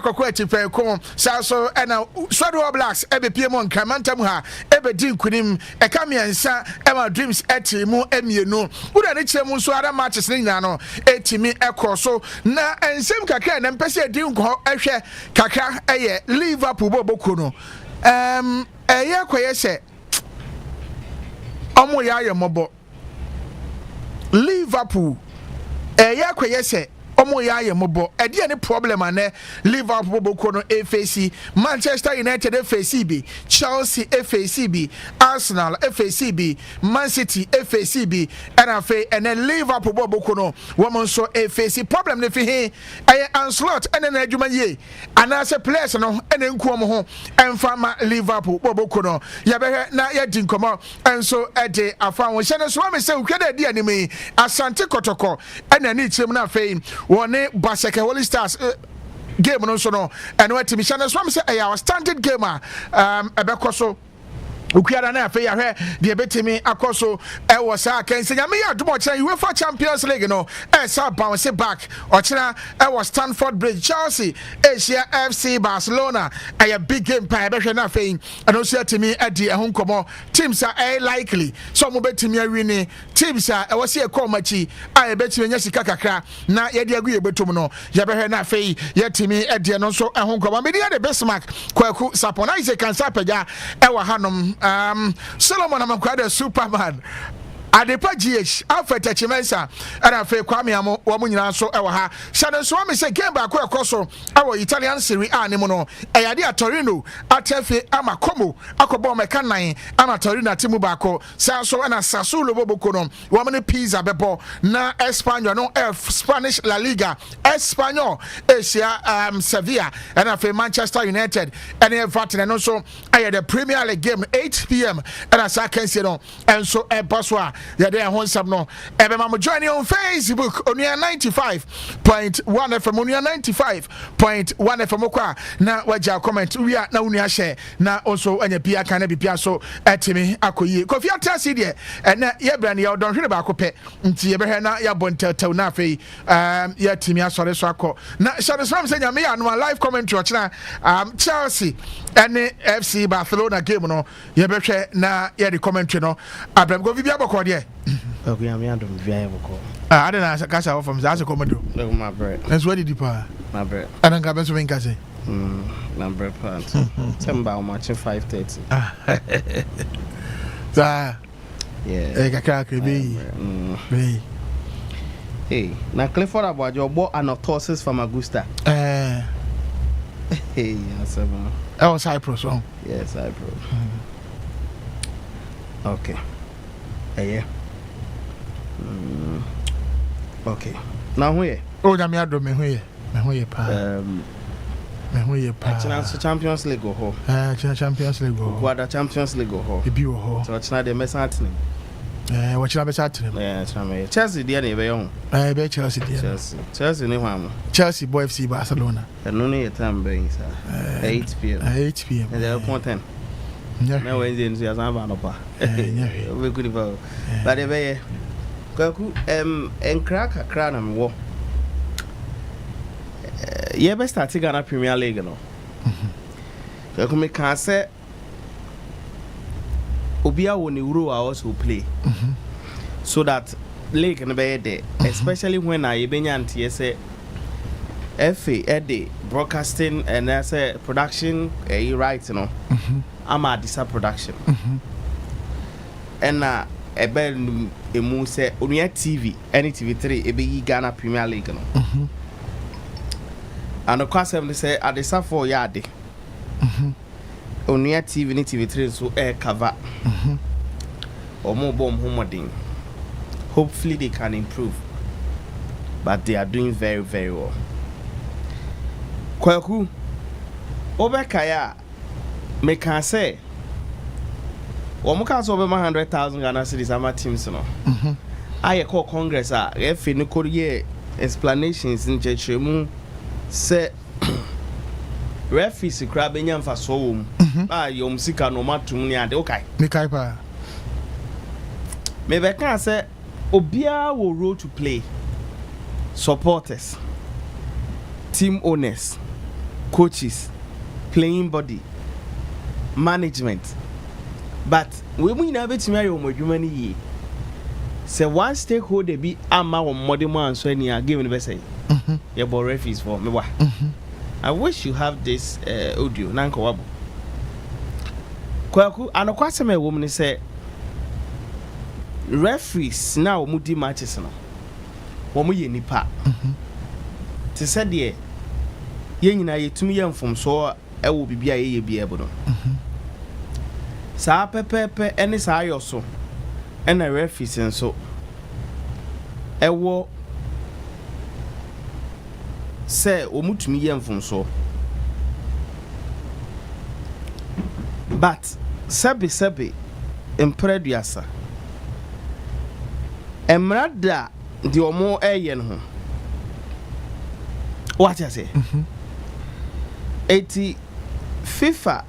ekoko atipe ko sa so na Swadwa Blacks ebe pie mo nkramantam ha ebe din kunim eka miensa ema dreams etimu emienu uda ne kyeremu so ara matches ne nyina no etimi ekọ so na ensem kakra na mpese din nko ehwe kakra eye Liverpool boboko no eye koye se omo ya yemobo Liverpool eye koye se omo ya yemobo ede ne problem ane Liverpool boboko no FAC Manchester United FACB Chelsea FACB Arsenal FACB Man City FACB and afa ene Liverpool boboko no woman so FAC problem ne fi he aye Anslot ene na adwuma ye anase players no ene nkuo mo ho emfa ma Liverpool boboko no ya behwe na ya di nkomo enso ede afa won hye ne so me se ukede de anime Asante Kotoko ene ni chim na afa wone Baseke Holy Stars game no so no eno atimi hye ne so me se our standard game ebekoso Ukiara na afa ya hwe de betimi akoso ewo sa kense nyame ya domo kira UEFA Champions League no sa bounce back okira ewo Stamford Bridge Chelsea Asia FC Barcelona a big game pa behwe na afa eno so atimi adi ehun komo teams are likely so mo betimi awini teams ewo se ekomachi a betimi nya sika kakra na ye de agu ye betum no ya behwe na afa yetimi adi no so ehun komo me de Bismarck Kwaku Sarpong na ise kan sapaja ewo hanom Solomon Amakwada Superman Adepa GH Alfred Chimensa and Afe Kwame Amo Wamunyina so ewa ha Shadow Swami say game back so our Italian Serie A animono Ayadi Torino Atefe Amakomo Akobo Mekanai Ama Torino timu bako Sanso and Sassuolo Bobokono Wamani Pizza Bebo na Espanyol no Spanish La Liga Espanyol Asia Sevilla and Afe Manchester United and Everton and also the Premier League game 8 p.m. and as I can see no and so Baswa yeah, they are on some no. Everyone join you on Facebook. Onua 95.1 FM. Onua 95.1 FM. Okwa na waja comment. We are na unia share na also anya pia kana bipia so etimi akoyi. Kofi atasi de na ye brand ya don hwene ba kope. Nti ye behwe na ya bontetew na afei ya timi asore so akọ. Na share so am say nya me ya no live commentary ochina Chelsea and FC Barcelona game no ye behwe na ye the commentary no. Abraham go bibia bokọ de. Okay, I'm here to be able I don't know. Casa off from Zaza Commodore. Look, my bread. That's what did you pay? My bread. I don't have to make us. My bread pants. Some about matching 5:30. Yeah. I can't be. Hey, now Clifford about your boy and of tosses from Augusta. Hey, yes, man. That was Cyprus, wrong? Yes, Cyprus. Okay. Yeah. Okay. Now where? Oh, I'm here. Me where pa. Me where pa. Chance Champions League go ho. Champions League go. What Champions League go ho. Be ho. So it's not the mess happening. What you happening? Yeah, Chelsea dey na be on. Be Chelsea dey. Chelsea ni hwan. Chelsea boy FC Barcelona. No need time be sir. 8 p.m. 8 p.m. And they're content. Na Wednesday nso ya san ba no pa. We good about. But the way Kwaku enkra kakra na me wo. Ye be start Ghana Premier League no. Kwaku me kan say obia wo ni wuro also play. So that league no be there, especially when I benya ntie say FA Eddie broadcasting and as a production right you know. I'm a disa production. And ebe emu say Onua TV, any TV3 ebe Ghana Premier League no. And of course they say adisa for yade. Onua TV ni TV3 so air cover. Omo bom homodin. Hopefully they can improve. But they are doing very, very well. Kwaku Obekaya me can say Omuka so be 100,000 Ghana cedis ama teams no. I call Congress if no could explanations in Chechemu say referees crab enyam fa so wom yom sika no matum ni ade okay me kai pa me be can say obia wo role to play supporters team owners coaches, playing body, management. But we will never to marry on Germany. So one stakeholder be ama on modern man so any are given the say. Your boy referees for me. I wish you have this audio. Nanko Wabu. Kwaku, and a question woman say referees now mudi matches now. Womu ye nipa. To say dear, yen na ye to me young from so I will be a be able. Sa pepe any sa yoso, and a referees and so. Ewo say omu to me young from so. But sebi impreduasa. Emrada the omo eyen ho. What I say? 80 FIFA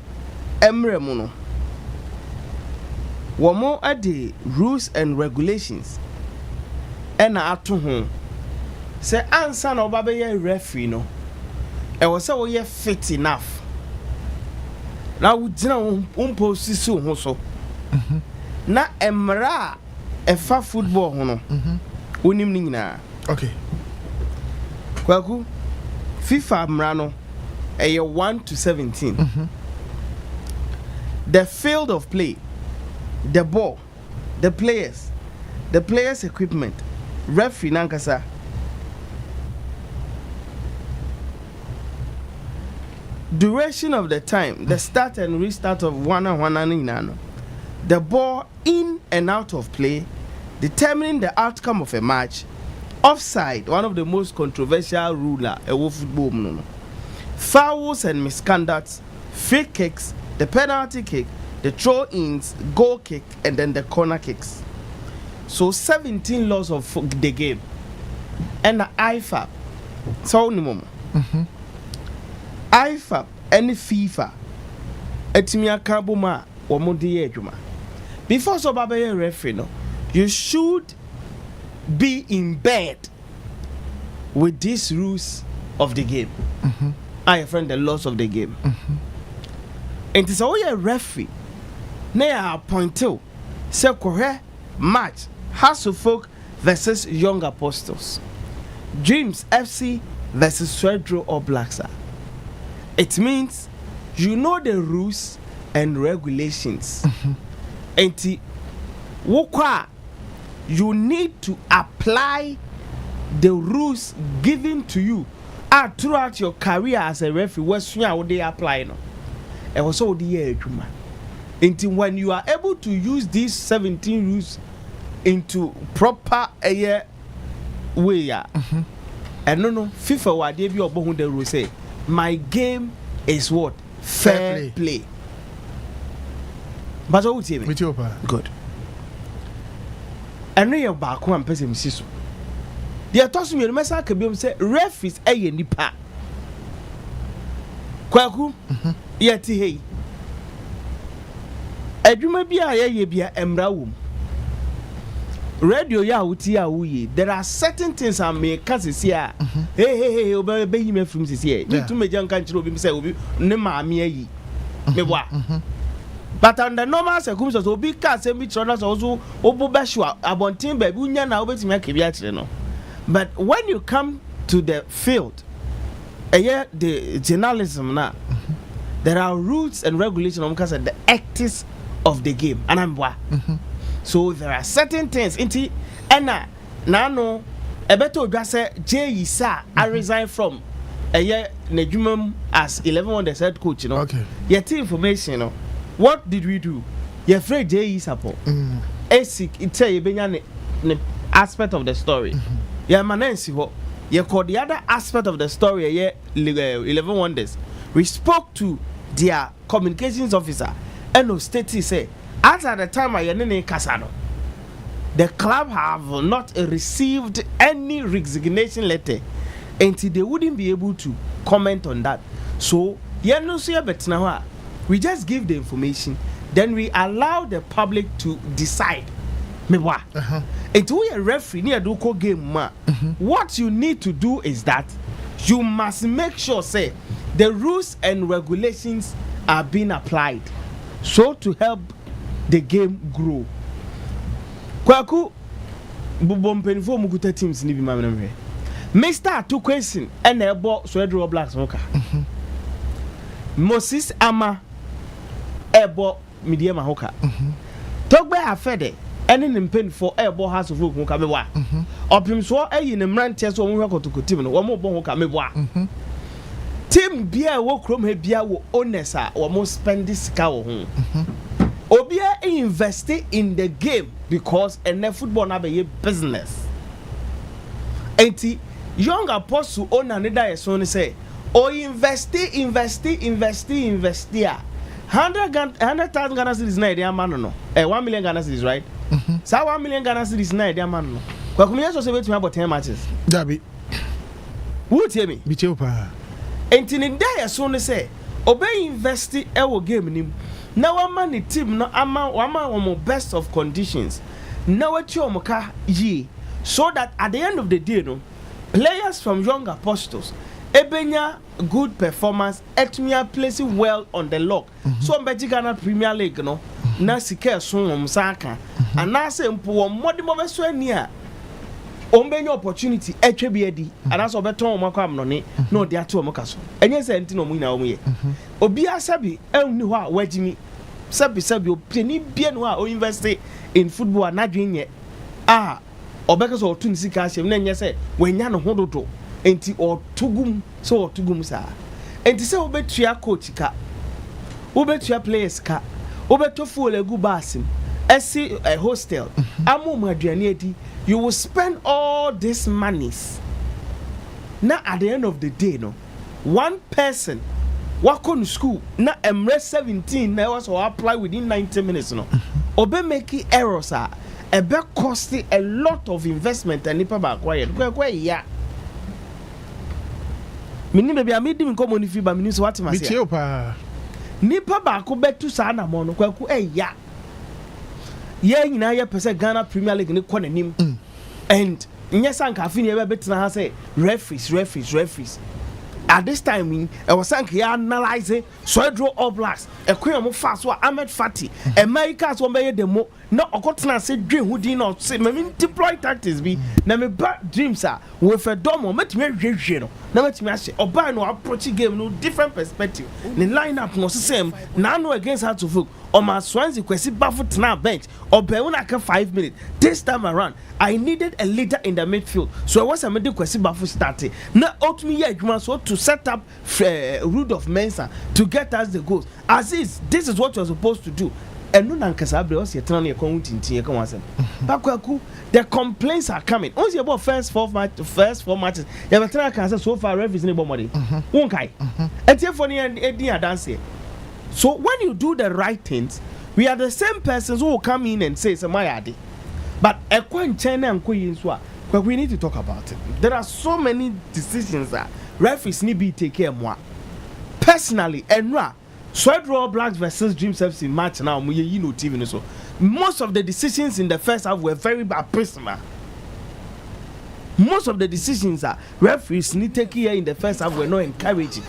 emre mu no. Womo ade rules and regulations. Ena ato ho. Say ansa na oba be ye referee no. E wo say wo ye fit enough. Na wo gina umpo sisi ho so. Na emra efa football ho no. Wonim ni nyina. Okay. Kwaku FIFA mra no 1 to 17. The field of play, the ball, the players equipment, referee nankasa. Duration of the time, the start and restart of one and the ball in and out of play, determining the outcome of a match. Offside, one of the most controversial ruler of football. Fouls and misconducts, free kicks, the penalty kick, the throw-ins, goal kick, and then the corner kicks. So 17 laws of the game. And the IFAB. So IFAB and FIFA. Etimia Kabuma or Modi Ejuma. Before so Babaye referee, no, you should be in bed with these rules of the game. I friend the laws of the game. And it's all a referee. Now point two. Say correct match. Hasselfolk versus Young Apostles. Dreams FC versus Swedro or Blacksa. It means you know the rules and regulations. And you need to apply the rules given to you throughout your career as a referee. What they apply no? And also the year until when you are able to use these 17 rules into proper way, and no FIFA wa dey be obo the rule say my game is what fair play. But what you mean? Good. And no you back one person so. They toss me the message can be say referees nipa. Kwaku yeti hey. Adwuma bia ye bia emra wom. Radio ya wuti ya wuye. There are certain things I make case here. Hey obe him from this here. You to me jan kan chiro bi say obi ne maame ayi. Me wa. But under normal circumstances obi ka say me chiro na so obo be sure abontin ba bi unya na obetimi akebia kire no. But when you come to the field, the journalism now, there are rules and regulations because of the ethics of the game. And I'm so there are certain things. Inti ena nano ebeto just say Jay Isa I resign from Nejumum as 11 on the head coach. You know. Okay. Yet information. You know. What did we do? You're afraid Jay Isa po. Esic it's a aspect of the story. Yeah, manensi ho. You call the other aspect of the story. 11 Wonders. We spoke to their communications officer. And no state say at the time I nene Casano. The club have not received any resignation letter until they wouldn't be able to comment on that. So we just give the information, then we allow the public to decide. It's a referee near Duko game. What you need to do is that you must make sure say the rules and regulations are being applied so to help the game grow. Kwaku bumpenfo mukuta teams ni bi ma menwe. Mr. Two question and ebo so draw blacks moka. Moses Ama ebo media mahoka. Togbe afede ene ne mpenfo ebo house of folk moka mewa. Opim so ayi ne mrantie so wo hwekotoko team no wo mo bo hoka mewa. Team bia wo krom he bia wo owners a wo mo spend sika wo ho. Obia invest in the game because ene football na be business. Enti young apostle owner ne da yeso ne say o invest here 100,000 Ghana cedis na ide amano no 1 million Ghana cedis, right? So 1 million Ghana cedis na ide amano no kwa kumye so say betumi about 10 matches dabi wo tie me bi tie pa enti ne da yeso ne say obey invest e wo game nim na wama ne team no ama best of conditions na wati omoka yi so that at the end of the day no players from young apostles ebenya good performance etmia placing well on the log. So mbeti Ghana Premier League no na sika so saka anase mpo mmodi mo beso ani a ombenya opportunity etwe bi adi anase obeton mo akwa mnone na odi ato mo kaso enye se enti no mo nyina wo ye obi asabi enni ho a wagimi sabi openi bia no a o invest in football anadwen ye obeka so otun sika asem na enye se wanya no hododo enti otugum so otugum sa enti se obetua coach ka obetua players ka obetofu olegu basim esi a hostel amom aduane edi you will spend all these monies na at the end of the day no one person wako no school na emre 17 na was apply within 90 minutes no obe make errors ebe cost a lot of investment and nipa ba quiet kwa ya mini baby amidi mi komo ni fi ba mini so what ma say nipa ba ko betu sa na mo no kwa ya ye nyina ye pese Ghana Premier League ni kɔ nanim and nyesa nka afi ni ebe betina ha say referees at this time e was sank ya analyze so draw all blacks e kwen mo fa so Ahmed Fati America so be demo na okotena say dream hu din no say me deploy tactics bi na me ba dreams we fe domo metime hwehwe no na metime ahye oba no approach game no different perspective the lineup no same na no against how to folk on my Swansea kwesi bafu tena bench oba una ka 5 minutes this time around I needed a leader in the midfield so I was a made kwesi bafu starting na ultimately yeah so to set up Root of Mensa to get us the goals as is this is what you're supposed to do and no nankasa bre os yetana ne kon tintin ye kan wasem bakwaku the complaints are coming once about first four matches you better can say so far referees ne bomode won kai etiefo ne edin adanse so when you do the right things we are the same persons who will come in and say samayade but ekwan chen na nkoyi nso a we need to talk about it. There are so many decisions that referees need be take care more personally enra so draw Blacks versus Dreams FC match now you know TV so most of the decisions in the first half were very bad personal. Most of the decisions that referees need take care in the first half were not encouraging.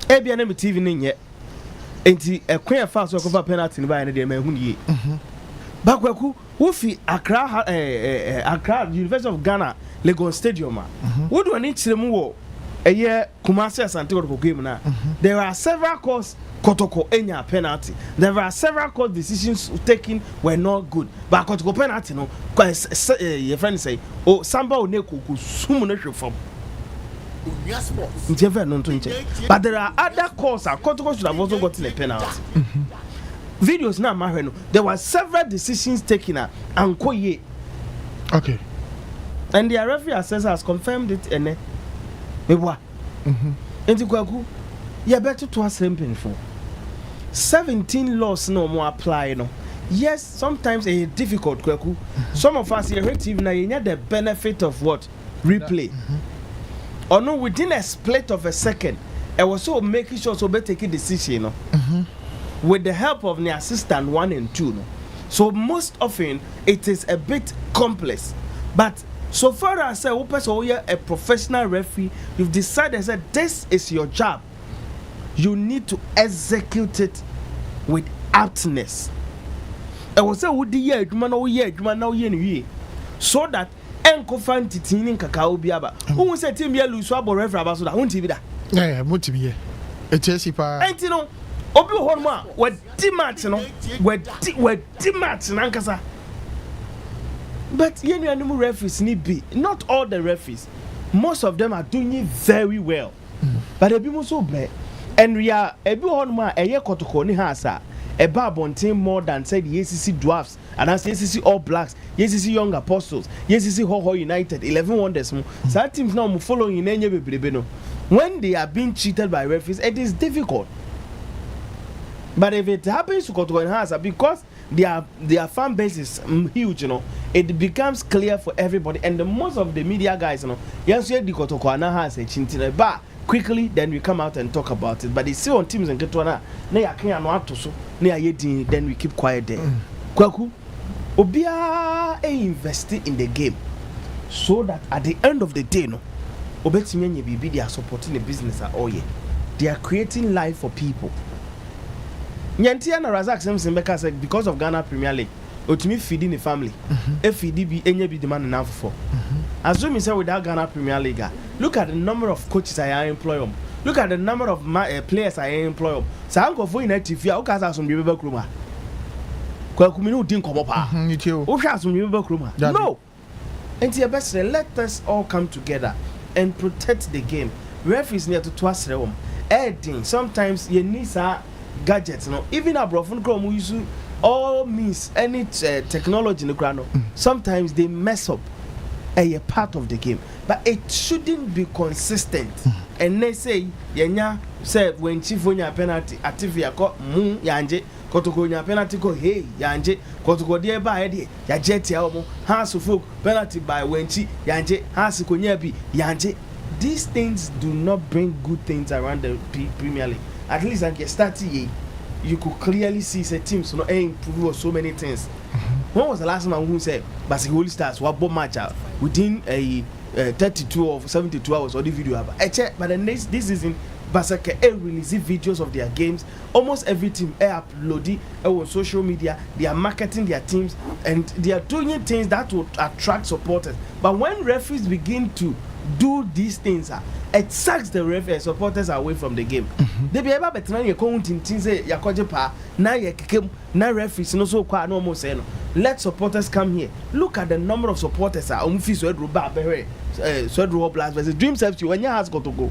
ABNM TV ninye enti ekwan fa so cover penalty ni ba ne de ma hu ni bakwaku wo fi Accra University of Ghana Lagos Stadium wo do ani kirem wo eye Kumasi Asante Kotoko game na there are several calls Kotoko enya penalty there are several court decisions taken were not good but Kotoko penalty no your friend say oh samba oneko ku sumu no hwe fam but there are other calls that Kotoko should have also gotten a penalty. Videos now mahweno there were several decisions taken and koye okay and the referee assessor has confirmed it ene mebwa enti kwaku ya better to asem painful 17 laws no more apply no yes sometimes it's difficult kwaku some of us here TV na you the benefit of what replay or no within a split of a second I was so making sure so better take a decision no with the help of the assistant 1 and 2 no? So most often it is a bit complex but So far as say a professional referee, you've decided that this is your job. You need to execute it with aptness. I was say would the year now so that enko fan titini kakao biaba. Who say team ya lose abo referee aba so that won't be that. Yeah, mo ti be. E chesi pa. Enti no obi ho no we di match no we di match nankasa. But yenu animal referees need be not all the referees. Most of them are doing it very well. But ebi mo so bad. And we are ebi ho no a eye kotoko ni ha sa. Eba bonten more than said the ACC Dwarfs and as ACC All Blacks, ACC Young Apostles, ACC Ho United, 11 Wonders. So teams now following in any bebrebe no. When they are being cheated by referees, it is difficult. But if it happens to Kotoko Hasa, because their fan base is huge, you know, it becomes clear for everybody. And the most of the media guys, you know, yes, the Kotoko Hasa chintina ba quickly, then we come out and talk about it. But they see on teams and Ketwana, then we keep quiet there. Kwaku, Obia invested in the game so that at the end of the day, no, Obetimi Bibi, they are supporting the business at all year. They are creating life for people. Nyantia na Razak Sembeka said because of Ghana Premier League, Otimi feeding the family. FEDB any be demand enough for. Assume say without Ghana Premier League, look at the number of coaches I employ. Look at the number of players I employ. So I'm going for inactive. I can't have some people kruma. Kwakumino didn't come up. Who has some people kruma? No. And the best, let us all come together and protect the game. Referees near to twice realm. Adding sometimes you need gadgets. No, even abroad from Chrome we use all means any technology in the ground. Sometimes they mess up a part of the game, but it shouldn't be consistent. And they say yenya say when chief onya penalty ativia ko yanje kotoko onya penalty ko hey yanje kotoko de ba he ya jetia omo hands folk penalty by wenchi yanje hands konya bi yanje. These things do not bring good things around the Premier League. At least at the start you could clearly see the teams not improve so many things. When was the last man who said Basketball Stars were bomb match out within a 32 or 72 hours or the video about but the next this season Basaka release videos of their games. Almost every team upload on social media. They are marketing their teams and they are doing things that will attract supporters. But when referees begin to do these things, it sucks the supporters away from the game. They be able to your counting things yakoje pa na yekem na referees no so kwa no mo say no. Let supporters come here. Look at the number of supporters are umfi so edruba behere so edru Blast versus Dreams FC when has got to go.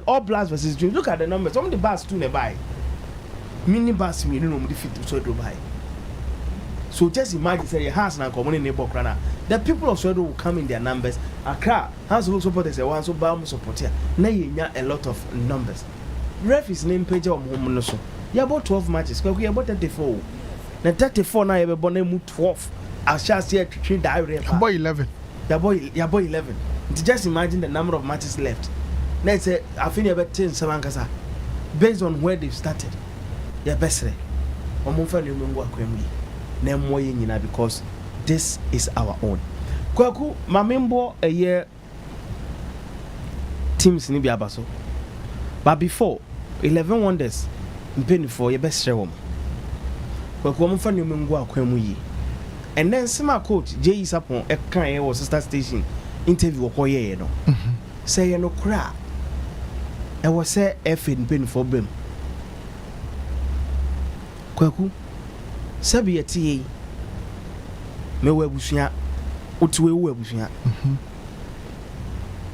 All Blast versus Dreams. Look at the numbers. Some of the bus too nearby. Mini bus me no fit so edruba. So just imagine say has na common neighbor krana. The people of Swedo will come in their numbers. Accra has who supporters one so bam support here. Na yenya a lot of numbers. Ref is name page of home no so. You about 12 matches. We about 34. Na 34 na you born mu 12. I shall see train direct. Boy 11. Your boy 11. Just imagine the number of matches left. Let's say I think about 10 Samankasa. Based on where they've started. Your best. Omonfa no mungu akwemi. Na moye nyina because this is our own. Kwaku mamembo a year teams ni biabaso. But before 11 Wonders mpeni for your best share. Kwaku omonfa no mungu akwemu yi. And then Sima coach J. Sapon a kind was sister station interview or ye no. Say no cra. I was say F in pen for bim. Kwaku Sabi ati me webusia otuwe webusia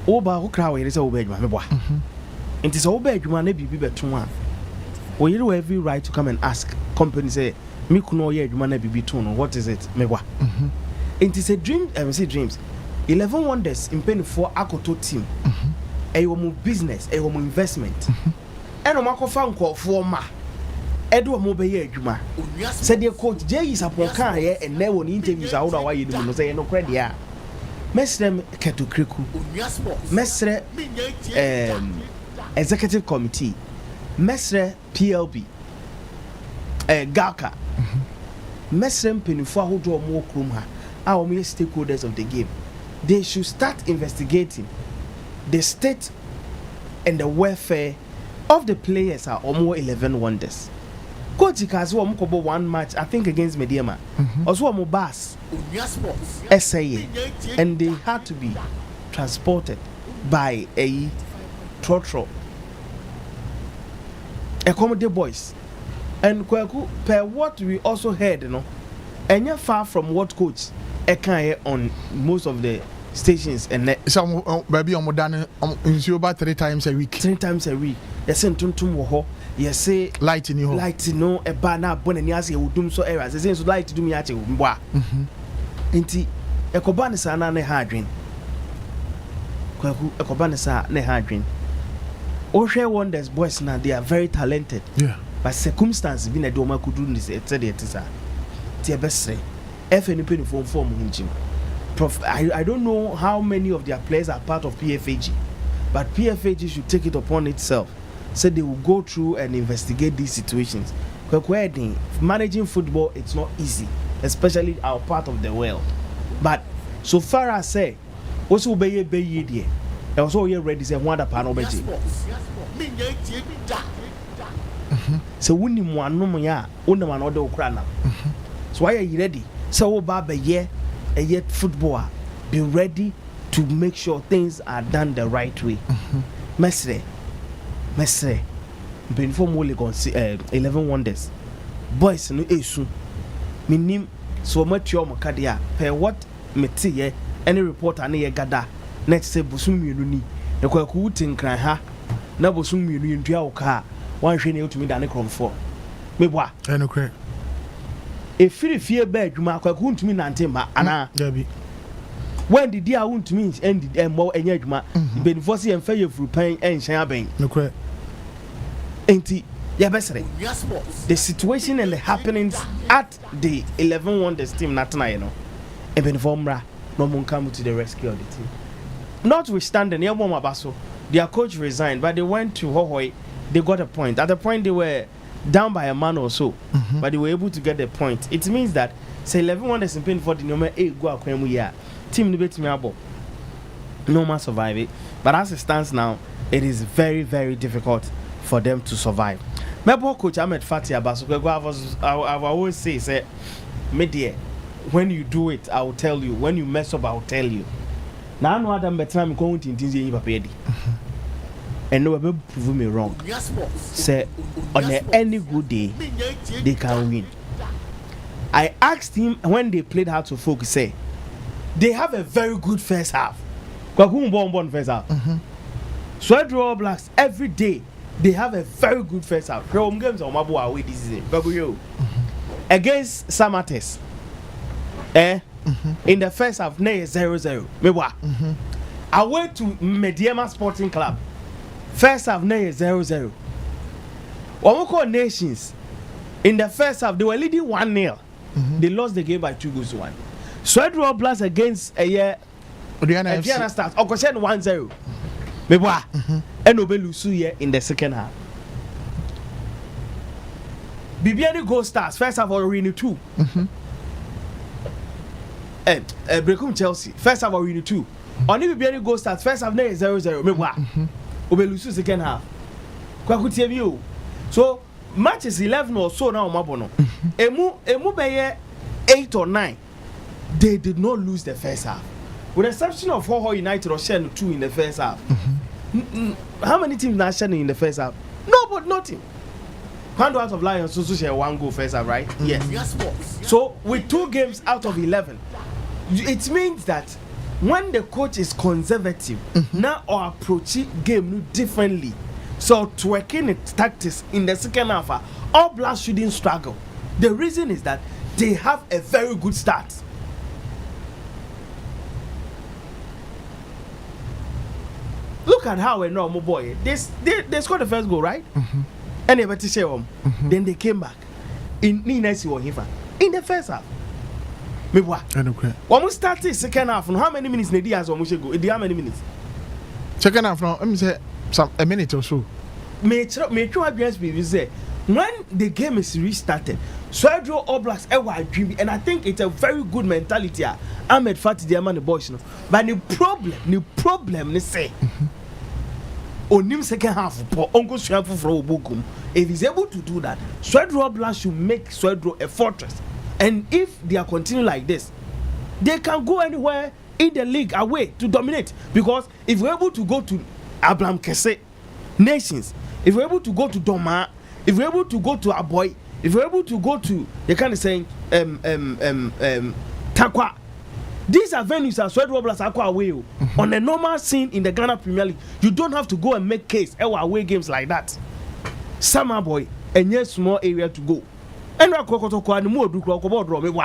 oba ho kra we say oba adwuma me boa nti say oba adwuma na bibi beto a we you every right to come and ask company say me kuno ye adwuma na bibi to no what is it me boa nti say dreams 11 Wonders impeni for akoto team eyo mo business eyo mo investment eno makofa nkofo ma edo mo be ye adwuma said the coach J is upon kan here and there won interviews out why you no say no credit ya mesrem keto kreku mesre executive committee mesre PLB Gaka mesrem penifo ahodo mo krom ha a o me stakeholders of the game they should start investigating the state and the welfare of the players are almost 11 wonders. Coach Kazi wa mkobo one match, I think against Mediama. Also wa mobas SAA, and they had to be transported by a trotro. Accommodate boys. And Kweku, per what we also heard, and you're far from what coach Eka on most of the stations and some baby on modern about 3 times a week. 3 times a week. You say tuntum wo you say light in you a banner bonani ase udum so areas. You say so light do me ache mboa. Nti ekoba ne sa na ne ha adwen. Kwaku ekoba ne sa ne ha adwen. Ohwe wonders boys now they are very talented. Yeah. But circumstances be na do ma kudu ni se etse de tisa. Ti ebesre. Efe ni penny form hunjim. I don't know how many of their players are part of PFAG, but PFAG should take it upon itself. So they will go through and investigate these situations. Managing football, it's not easy, especially our part of the world. But so far as say, also be there. I also here ready say one panel beji. So when you want no ya, one man order ukrana. So why are you ready? So baba yeah. A yet footballer be ready to make sure things are done the right way. Mesre been for more like 11 wonders boys no esu minim so much your makadia per what metie any reporter na ye gada next say bosum mienu ni e kwaku wutin kran ha na bosum mienu ntua wo ka wan hwe ne otumi da ne kromfo meboa enokre efiri fie ba adwuma kwaku ntumi nante ma ana dabi when the dia ntumi end embo enya adwuma benifo se emfa ye furu pan enhyan aben nokre enti ya besere the situation and the happenings at the 11 wonders team natana benifo mra no mun come to the rescue of the team. Notwithstanding abaso their coach resigned, but they went to Hohoi. They got a point. At the point they were down by a man or so, but they were able to get the point. It means that say 11 wonders in pain for the number 8 go akwemu ya team debate me abo no man survive it. But as it stands now, it is very, very difficult for them to survive. My boy coach Ahmed Fatih Abaso, I always say media, when you do it I will tell you, when you mess up I will tell you. Now I know that better I'm going to intend to and no one prove me wrong. Say on any good day they can win. I asked him when they played Hearts of Folk, say they have a very good first half. First half. So I draw Blacks every day. They have a very good first half. Home games on Mabu away this season. Against Samates. In the first half, 0-0. Away to Mediama Sporting Club. First half, 0-0. Omoko Nations. In the first half, they were leading 1-0. They lost the game by 2-1. So I draw Blacks against Diana Stars. Okoshen 1-0. And Obelusu here in the second half. Bibiani Gold Stars first half already 2. And Brekum Chelsea first half already 2. Only Bibiani Gold Stars first half 0-0. Obelusu second half. Kwaku so matches 11 or so now Mabono. Emu beye 8 or 9. They did not lose the first half. With the exception of Hoho United or Shen 2 in the first half. How many teams now shining in the first half? No, but nothing. Hand out of Lions, so share 1 goal first half, right? Yes. So with 2 games out of 11, it means that when the coach is conservative, now our approach game differently. So twerking its tactics in the second half, all Blacks shouldn't struggle. The reason is that they have a very good start. Look at how a normal boy. They scored the first goal, right? And they went to share them. Then they came back. In the first half. Me what? When we started second half, how many minutes did as we go? How many minutes? Second half, let me say a minute or so. Me try against me say when the game is restarted, Swedro Oblast ewa dream, and I think it's a very good mentality. Ahmed Fati the man the boys, no. But the problem they say. Onim second half for Uncle Swafu for Obukum. If he's able to do that, Swedro Oblast should make Swedro a fortress. And if they are continuing like this, they can go anywhere in the league away to dominate. Because if we're able to go to Abraham Kese nations, if we're able to go to Doma, if we're able to go to Aboy, if we're able to go to, they kind of saying Takwa, these are venues that Swedro Oblast Aqua away. On a normal scene in the Ghana Premier League, you don't have to go and make case away games like that. Summer boy, and yes, small area to go. And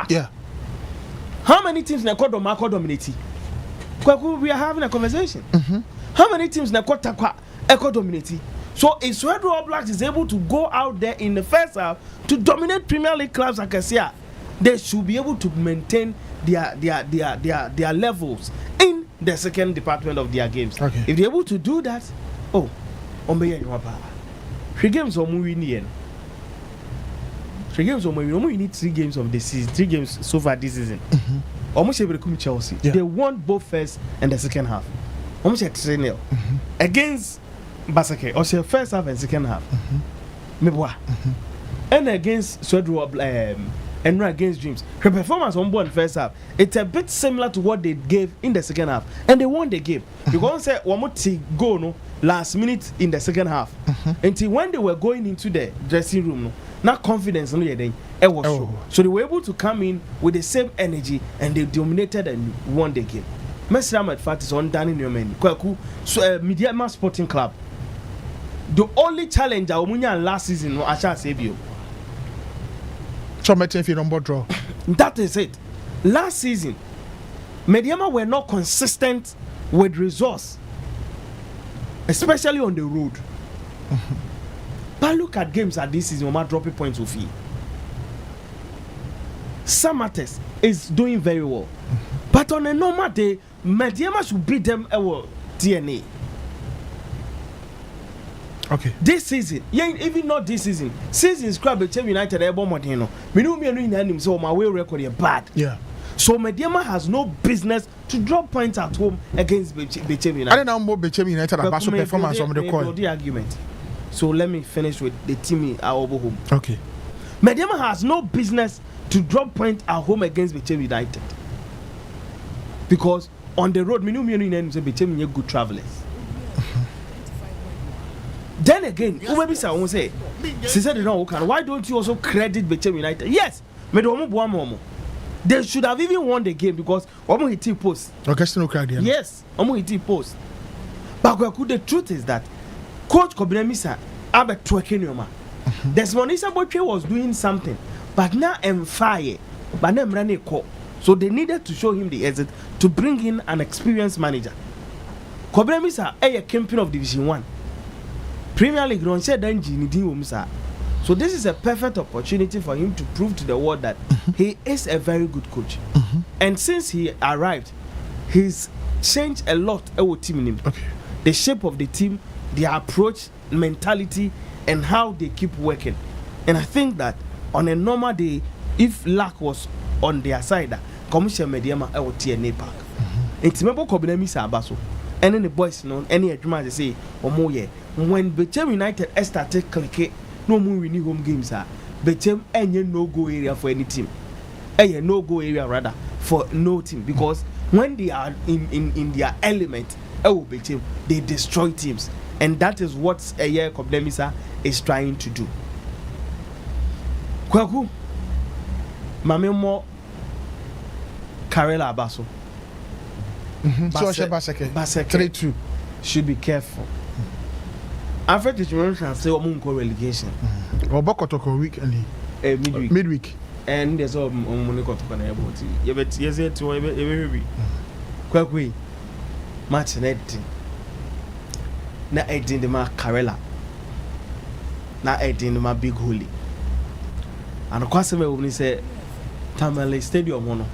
yeah. How many teams na called Marco dominate? We are having a conversation. How many teams na called Takwa Echo dominate? So if Swedro Oblast is able to go out there in the first half to dominate Premier League clubs like Asia, they should be able to maintain their levels in the second department of their games. Okay. If they're able to do that, three games or movie in 3 games or movie. We need 3 games of the season. 3 games so far this season. Almost able to come Chelsea. Yeah. They won both first and the second half. Almost at 3-0 against Basake. Also first half and second half. And against Swedro and against Dreams. Her performance on board first half, it's a bit similar to what they gave in the second half, and they won the game. Because say one more go no last minute in the second half. Until when they were going into the dressing room, no, not confidence no then it was so they were able to come in with the same energy and they dominated and won the game. Messi Ahmed Fati is on Danny Newman. Kwaku Mediama Sporting Club. The only challenge Omunya last season was Asha Sebio. Draw. That is it. Last season, Mediama were not consistent with resource, especially on the road. But look at games at this season, Omar dropping points of fee. Samates is doing very well. But on a normal day, Mediama should beat them DNA. Okay. This season, even not this season. Season scrap Bechem United Ebo Modino. Me know me him so my way record is bad. Yeah. So Mediama has no business to drop points at home against Bechem United. I don't know more Bechem United about performance on the call. The argument. So let me finish with the team in our home. Okay. Mediama has no business to drop points at home against Bechem United. Because on the road, me know me say Bechem are good travelers. Then again, who say, she said, why don't you also credit Bechem United? Yes, they should have even won the game because Omo hit post. Yes, Omo hit post. But the truth is that Coach Kobinamisa Albert Twakenyoma, Desmonisa Boche was doing something, but now I'm fire, but now running call. So they needed to show him the exit to bring in an experienced manager. Kobinamisa a champion of Division 1. Premier League don't say that. So this is a perfect opportunity for him to prove to the world that he is a very good coach. And since he arrived, he's changed a lot with team. Okay. The shape of the team, their approach, mentality, and how they keep working. And I think that on a normal day, if luck was on their side, Commissioner Mediama would TNA Park. It's member Kobinemi Sabaso. And then the boys know any admirers they say, when Bechem United started clicking, no more winning home games are. Bechem any no go area for any team. A no go area rather for no team because when they are in their element, Bechem they destroy teams, and that is what Kobinamisa is trying to do. Kwaku, Mamemo, Karela Abaso. Baseke 3-2 should be careful. After the generation say Omunko relegation. Obokotoko week and midweek. And there's all Omunko to connect about it. You bet yes it to every Kwakwe match net. Na edin the ma Karela. Na edin the ma Big Holy. And kwaseme when say Tamale Stadium ono.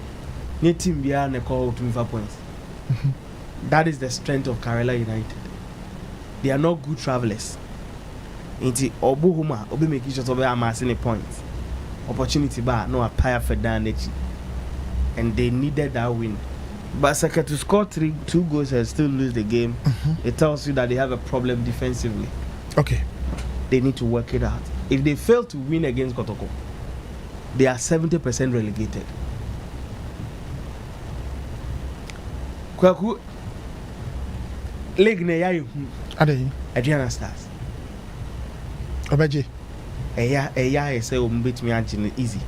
Ni team bia na call 25 points. That is the strength of Karela United. They are not good travelers. Inti Obuhuma, Obi making sure to be amassing points. opportunity bar no apire for damage, and they needed that win. But Saka to score 2 goals and still lose the game, it tells you that they have a problem defensively. Okay. They need to work it out. If they fail to win against Kotoko, they are 70% relegated. Kwaku League ne yayi Adriana Stars. Obaje. Eya say o mbetimi agye easy.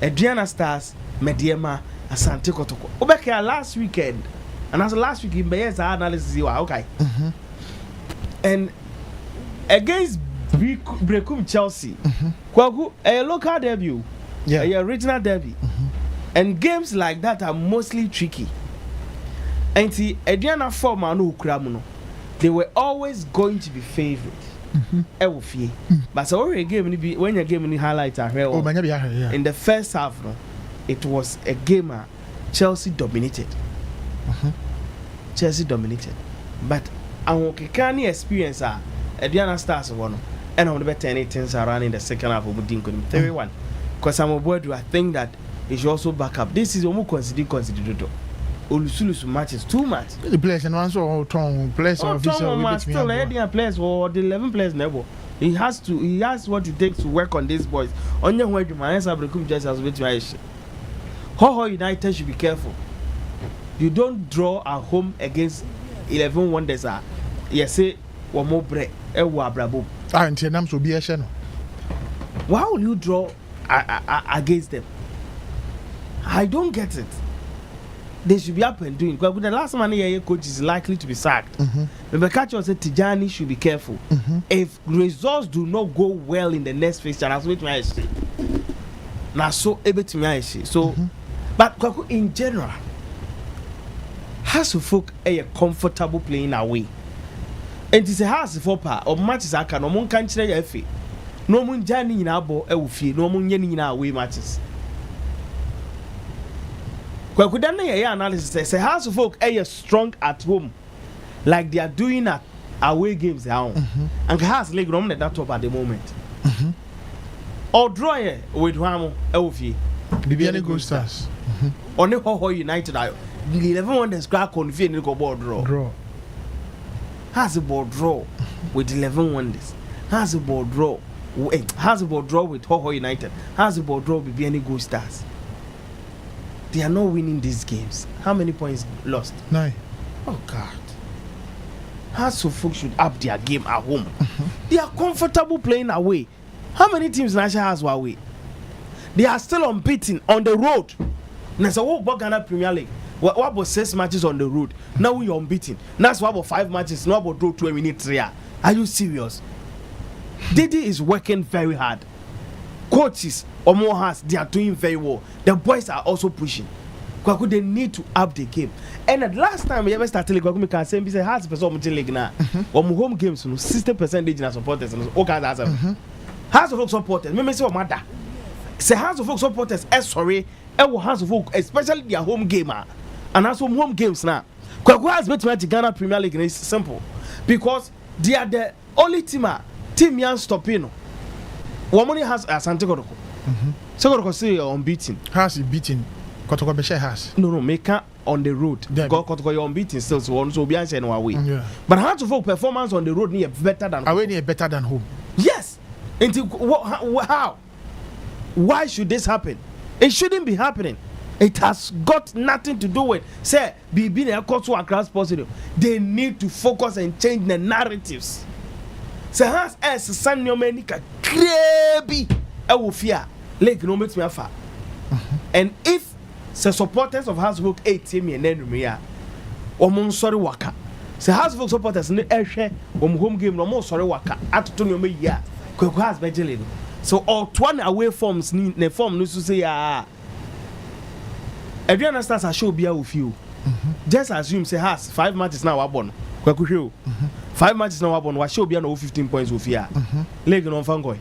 Adriana Stars Mediema Asante Kotoko. Obeka last weekend. And as last week in Bayes analysis you are okay. And against Brekum Chelsea, Kwaku a local debut, a regional debut. And games like that are mostly tricky. And see, Adriana former no Kramuno, they were always going to be favourite. But so when your game in the highlights are here, in the first half, no, it was a game Chelsea dominated. Chelsea dominated. But our Kikani experience Adriana Stars one, and on the better anything around in the second half of Mudinko 3-1. Because I'm aboard, I think that it should also back up. This is almost considered. Olusulusu matches too much. The players and one so strong players official still the players or the 11 players never. He has what it takes to work on these boys. On your way to my answer just as with my Ho United should be careful. You don't draw at home against 11 wonders you say one more break brabo. So be a channel. Why will you draw against them? I don't get it. They should be up and doing. Because the last man here, coach is likely to be sacked. The catch said Tijani should be careful. If results do not go well in the next fixture, that's what I say. Now, so able to me, so, but in general, has to folk a comfortable playing away. And it's a house for pa or matches I can no one can't say a fee. No one Jani in our bo, no one yenny in our away matches. Well, could analysis say house of folk are strong at home, like they are doing at away games at home, and has leg room at that top at the moment. Or draw with Ramo Elfie, Bibiani Gold Stars. On the Ho United, 11 wonders crack on Fiend go board draw. Has a board draw with 11 wonders. Has a board draw. Has a board draw with Ho United. Has a board draw with Bibiani Gold Stars. They are not winning these games. How many points lost? 9. Oh God. How so folks should up their game at home? They are comfortable playing away. How many teams National has away? They are still unbeaten on the road. Now so what Ghana Premier League? What about 6 matches on the road? Now we are unbeaten. That's what about 5 matches. Now about draw 2 minutes 3. Are you serious? Didi is working very hard. Coaches Onua has, they are doing very well. The boys are also pushing. Kwaku, they need to up the game. And the last time we ever started, Kwaku can say, "Say has percent league now. Home games, 60% in supporters. Okay, that's House of folk supporters. Me say matter. Say House of folk supporters. Sorry, House of folk, especially their home gamer, and also home games now. Kwaku has better to Ghana Premier League. And it's simple because they are the only team yan stopping. One has Asante Kotoko. So Kotoko say unbeaten. Has beaten. Kotoko Beshe has. No, Meka on the road. Kotoko you're unbeaten still, so be answering away. Yeah. But how to folk performance on the road near better than away near better than home. Yes. How? Why should this happen? It shouldn't be happening. It has got nothing to do with say be being a court to across possible. They need to focus and change the narratives. Say has Sanyo Menika creepy fear like no makes me afar. And if the supporters of Hasbrook 8 and then me or sorry waka. Say Hasbrook supporters in the home game no more sorry waka at Tonyo me ya. Has bejelin. So all 1 away forms ne form no to say Adriana Stars a show be with you. Just assume say has 5 matches now abon. Kwaku show. 5 matches now abon wa show be no 15 points with you. Leg no fangoy.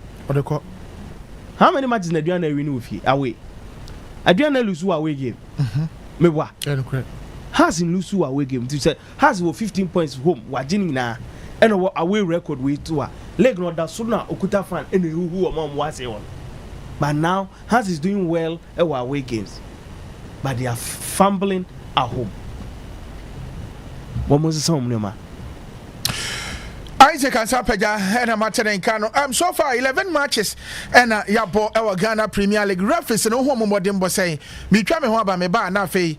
How many matches na Adriana win with you away? Adriana lose away game. Me wa. Has in lose away game. You said has 15 points home. Wa jini na ɛna away record we too a leg no da so na okuta fan ɛna ehuhu ɔmo wase wɔn but now Hearts is doing well ɛwɔ away games but they are fumbling at home wɔn mo sisa wɔn nneɛma. Isaac Ansapeja and Materen Kano. So far 11 matches and Yabo our Ghana Premier League referees no home modembo say me twa me ho aba me ba na fe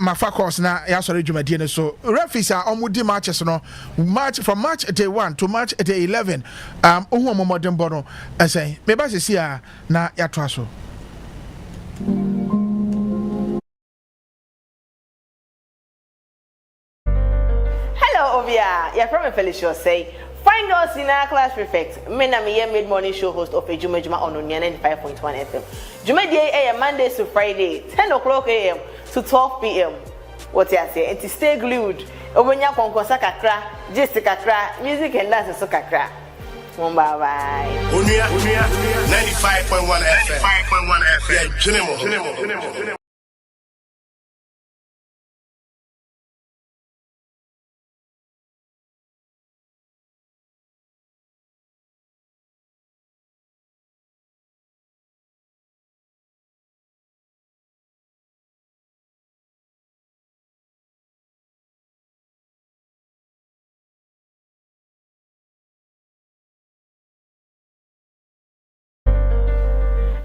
mafakos na ya sori dwumadie ne so referees are omudi matches no match from match day 1 to match day 11 home modembo no say me ba sisi a na ya to aso. Ovia, you're from a Felicia say, find us in our class prefect. Me am a mid-morning show host of a Juma on Onua 95.1 FM. Juma day Mondays to Friday, 10 o'clock a.m. to 12 p.m. What you say? And to stay glued. Obonya konkosa kakra, just kakra, music and dance so kakra. Bye bye. Onua 95.1 FM. 5.1 FM. Junimo.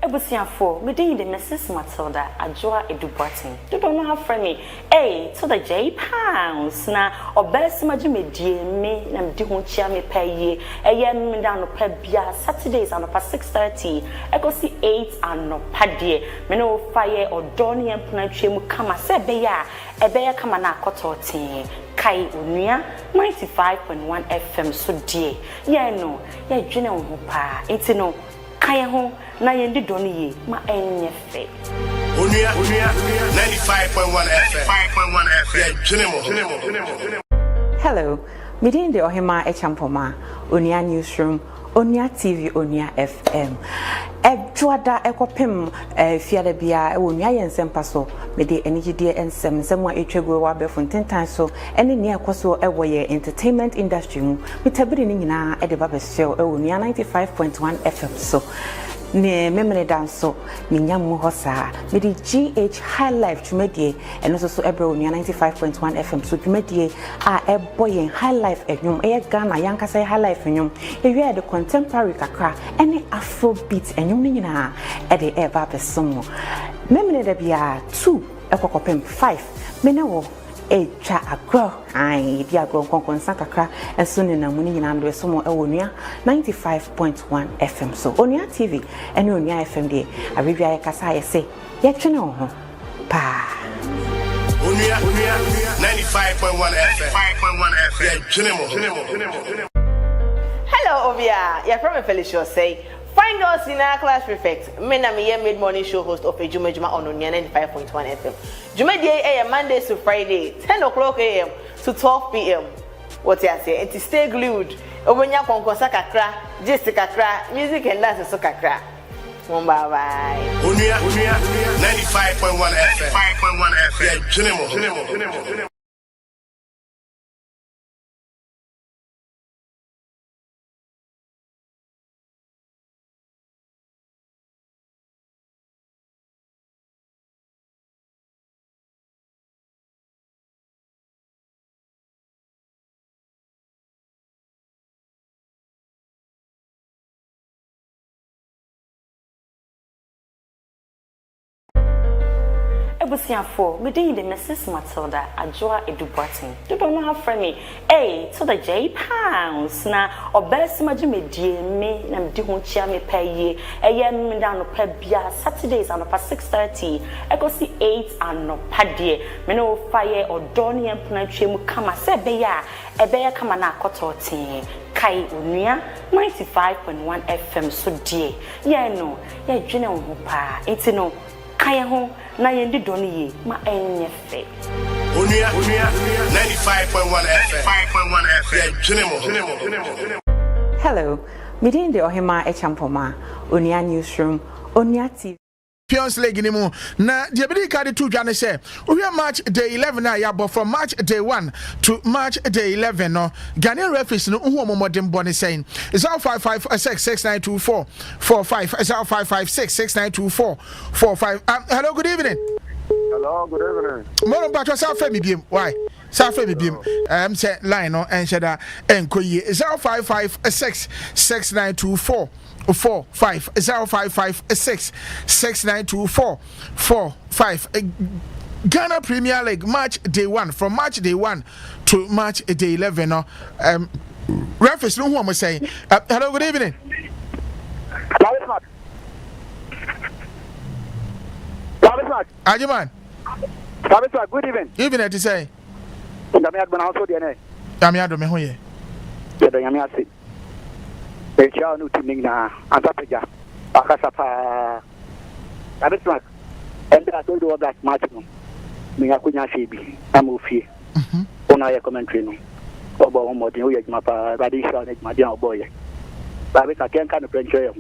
Ebusiafo, me dey the Mrs. Matilda Ajoa Edubatin. You don't know how friend me. Hey, to the J pounds na obesi maji me die me na me di ho chia me pay eye me down no pa bia Saturdays and pa 6:30 e go see 8 and no pa die me no fire odoni empuna twemu kama se be ya e be ya kama na akototin kai Onua 95.1 FM so die ye no ye dwene ho pa enti no kai ho na yendi doni ye ma enye fe Onua 95.1 FM 5.1 FM Junimo. Hello, midin de Ohima Echampoma Onua Newsroom Onua TV Onua FM Edwada ekopem fiade bia e Onua yensem so mede enigide ensem semwa etwegwe wa befontentan so ene ne ekoso ewo ye entertainment industry mu mitabiri ni nyina e de babesel e Onua 95.1 FM so ne memene danso ni nyamu hosa me di GH High Life twumedie eno so ebre Onua 95.1 FM so twumedie a eboyen High Life enwum e Ghana yankasa High Life enwum e wi de contemporary kakra ene afrobeat enwum ni nyina e de eba besomo memene da bia 2 ekokopem 5 mene wo echa agro ai dia agro konkonsa kakra enso ne na muni nyina ndo esomo e Onua 95.1 FM so Onua TV ene Onua FM de abibia ye kasa ye se ye twene ho pa Onua 95.1 FM 5.1 FM Junimo. Hello Ovia, you're from a Felicia say, find us in our class prefect. Me am a mid-morning show host of a Juma on Onua 95.1 FM. Juma day Mondays to Friday, 10 o'clock a.m. to 12 p.m. What you say? And to stay glued. Obonya konkosa kakra, just kakra, music and dance so kakra. Bye bye. Onua 95.1 FM 5.1 FM Junimo. Ebusiafo, me dey the Mrs. Matilda Ajoa Edubatin. You don't know how friend me. Hey, to the J pounds na obesi maji me die me na me di ho chia me pay eye me down no pa bia Saturdays and pa 6:30 e go see 8 and no pa die me no fire odoni empuna twemu kama se be ya e be ya kama na akototin kai Onua 95.1 FM so die ye no ye dwene ho pa enti no kai ho na yendi doni ye ma enye fe Onua 95.1 FM 5.1 FM Junimo. Hello, midin de Ohima Echampoma Onua Newsroom Onua TV Champions League ni mu na the big card to dwane say we match day 11 na ya but from match day 1 to match day 11 no Ghanaian referees no who omodem bone saying 0556692445 0556692445 hello good evening. Hello, good evening. Mo ba to sa fa mi biem why sa fa mi biem say line no en sheda enkoyi 0556692445 0556692445 Ghana Premier League match day 1 from match day 1 to match day 11 no referees no who am saying hello good evening. Ajiman. Good evening. Evening to say. Ndame adbana also de na. Ndame adome ho ye. De do nyame ase. E chia no timing na antapeja. Akasa pa. Abismak. And I told you about match no. Me akunya shebi. Am ofie. Ona ye commentary no. Obo mo de o ye juma pa radiation na juma de obo ye. Ba be ka ken kan no pressure ye.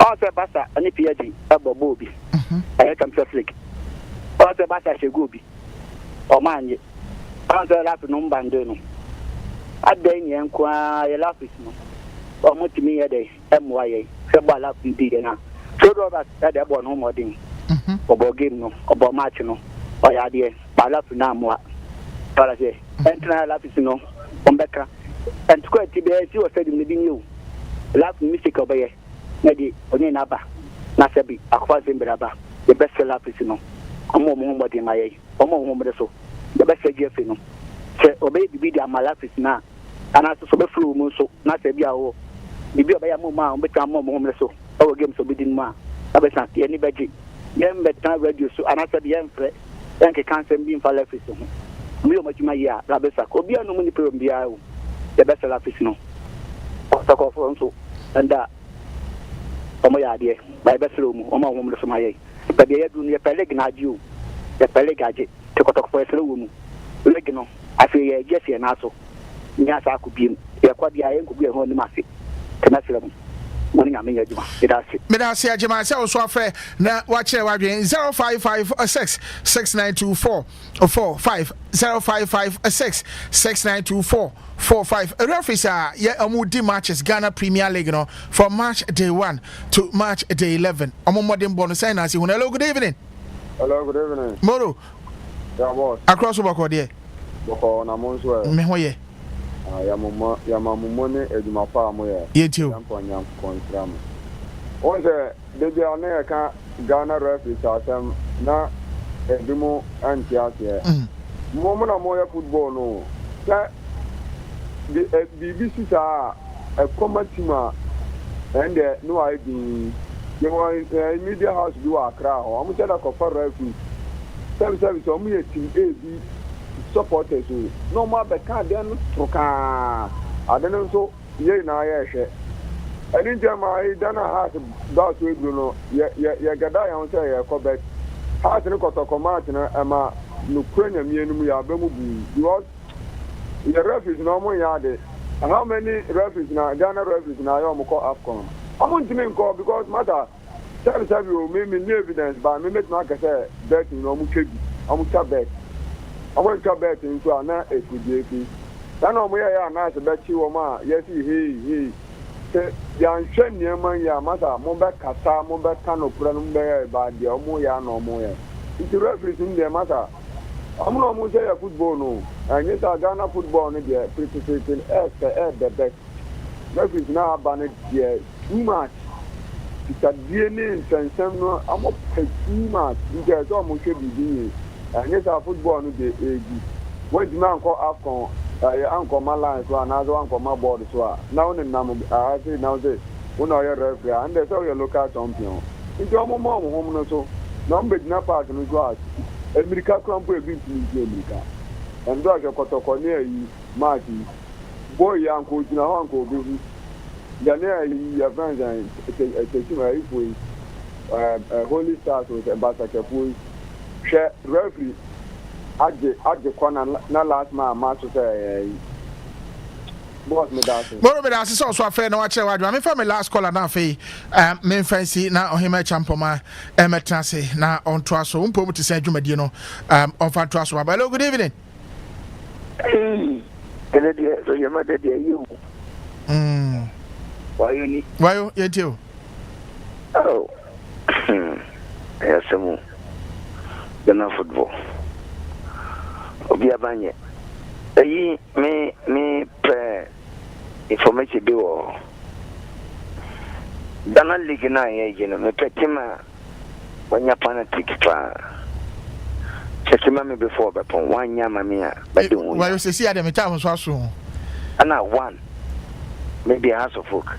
O se basta ani PhD abo bobi. I come to flick. O se basta shegobi. O manje. O se la no mbande no. Adan yen kwa ye la office no. O mutimi ye dey emwa ye. Se ba la ndi de na. So do that dey bo no modin. Obo game no, obo match no. O ya de ba la na amwa. Para se entra la office no. Ombeka. And square tibe si o se di bi ni o. La mistake obaye. Na di oni na ba. Na sebi akwa zembraba. The best seller office no. Omo mo mo de maye. Omo mo mo de so. The best GF no. Se obey bibi di amalafis na. Ana so be flu mu so na se bia wo. Bibi obey mo ma ombeta mo mo so. O game so bidin ma. Abesa ye ni beji. Yem beta radio so ana se bia mfre. Enke cancel bi mfa lafis so. Mi o majuma ya abesa ko bia no mu ni problem bia wo. The best seller office no. So ko for so and omo ya de by best room omo mo so maye. But the year you peleg na you, the peleg aje, to cut off for a slow woman. Legno, I feel ye guess ye naso. Nyasa could be a quadia could be a home massive. Tenasilum. Morning, I mean, it Medasi Ajima, so fair. Now, watch your waging 0556 6924 45 0556 6924 45. A referee, yeah, a moody matches Ghana Premier League no, from March day 1 to March day 11. I'm on modern bonus. Hello, good evening. Hello, good evening. Moro. Yeah, boss. Across the board, yeah. Boko na monso. Mehoye. Ya mamumone eduma pa mo ye. Yetu. Yamponyam kontram. Onse de bia na ka Ghana referee asem na edumo antiase. Mo na mo ya football no. Ka BBC sa a committee ma and no I be you media house do Accra o am say that ko for referee. Service o mu ye team AB supporters no more be can dem troka aden so ye na ye hwe ani jama I dana heart that we do no ye gada ya say ye ko bet heart ni ko to command na ama no kwanya mienu mu ya ba mu bu because the referees no more yade how many referees na Ghana referees na yo mo call AFCON am ntimi nko because matter tell you me no evidence but me make na ka say bet no mo kebi am cha bet I want to bet into an equity. Then on where I am nice bet you ma, yes, he. The ancient Yeman Yamata, Momba Kata, Momba Kano, Pranumbe, by the Omoya no more. It's referencing the matter. I'm not going to say a football no, and yes, I Ghana football in the participating at the best. Referees now banned the too much. It's a DNA and some I'm up too much. There's almost should be. And yes, our football no dey age. When the man call AFCON, Uncle Malan so another Uncle my board so now the name I say now say we know your referee and there's all your local champion. It's your mom home no so number na part no go America crumple be America. And do your kotoko near you match boy uncle na uncle be ya near your friends and a team if we Holy Stars with Ambassador Pool share referee at the corner na last man match say boss me that. Boro me da se so afa na wa kire wa dwa me fa me last caller na afa me fancy na ohima champoma emetra se na on to aso mpo mu te se adwumadie no on fa to aso ba. Hello, good evening. So you mother dear you. Why you need? Why you too? Oh. Yes, some. Gana football. Obi abanye. Me pre information be wo. Dana league na ye you know me petima wanya fanatic pa. Checkima me before but wanya mamia but do. Why you say at the time so aso? Ana one. Maybe house of folk.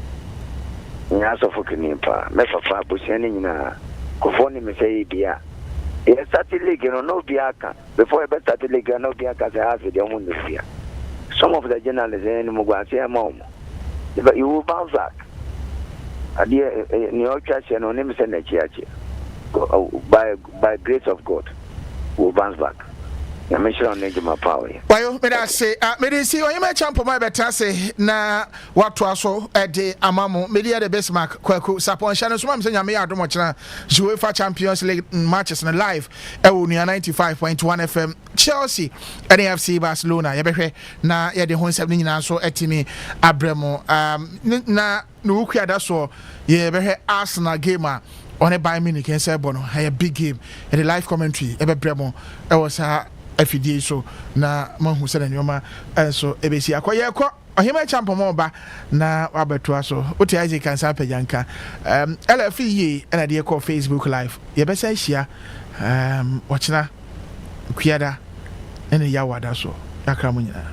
House of folk ni pa. Me fa bushani nyina. Kofoni me say bia. Yes, started league, no biaka. Before I started league, no biaka, I have the Mundusia. Some of the journalists in Muguasia mom. But you will bounce back. A dear New York church and on him send a church. By grace of God, will bounce back. I mentioned on my power. Why you say, me see you may champ my better say, na what was so at the Amamo, media the best mark, Kwaku, Sapon Shannon, so I'm saying I may have much now. UEFA Champions League matches in live, Ewonia 95.1 FM, Chelsea, NAFC Barcelona, Yabehe, na ya the home 7 so etimi Abremo, na Nukia that's all, Yabehe Arsenal gamer. On a by minute, can say Bono, a big game, and the live commentary, Ebe Bremo, it was FD so na mahu sɛ nneɛma ɛnso ebesi akɔyɛ kɔ ɔhema champo mo ba na wabɛtoa so wote Isaac kansa pagyanka LF yi ɛna de kɔ Facebook live yɛbɛsa hyia wɔkyena kuada ɛna yawada so yakra mo nyinaa